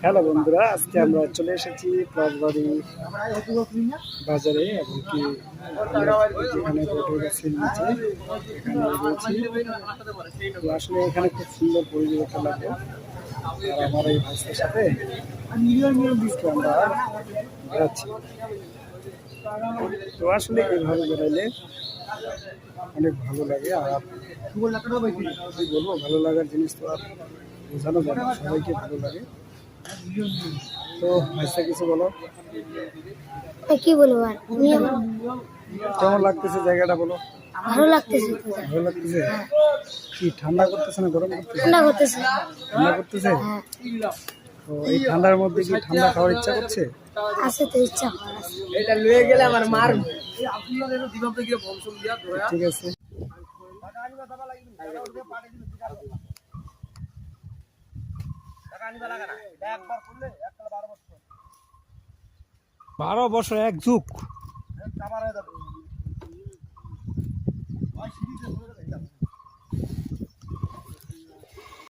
Hello বন্ধুরা, আজকে আমরা চলে এসেছি রাজবাড়ি বাজারে এবং কি যেখানে বোটের গাছের নিচে এখানে রয়েছি। তো আসলে এখানে খুব সুন্দর পরিবেশ একটা লাগে। আর আমার এই ভাইসের সাথে একটু আমরা বেড়াচ্ছি। তো আসলে এইভাবে বেড়াইলে অনেক ভালো লাগে। আর কি বলবো, ভালো লাগার জিনিস তো আর বোঝানো যায় না, সবাইকে ভালো লাগে। তো ভাইসা কিছু বলো। কি বলবো আর কেমন লাগতেছে জায়গাটা বলো। ভালো লাগতেছে তো। ভালো লাগতেছে। কি ঠান্ডা করতেছে না গরম করতেছে? ঠান্ডা করতেছে। ঠান্ডা করতেছে। হ্যাঁ, তো এই ঠান্ডার মধ্যে কি ঠান্ডা খাওয়ার ইচ্ছা করছে? আছে তো ইচ্ছা। এটা লয়ে গেলে আমার মার ঠিক আছে। 12 বছর এক যুগ।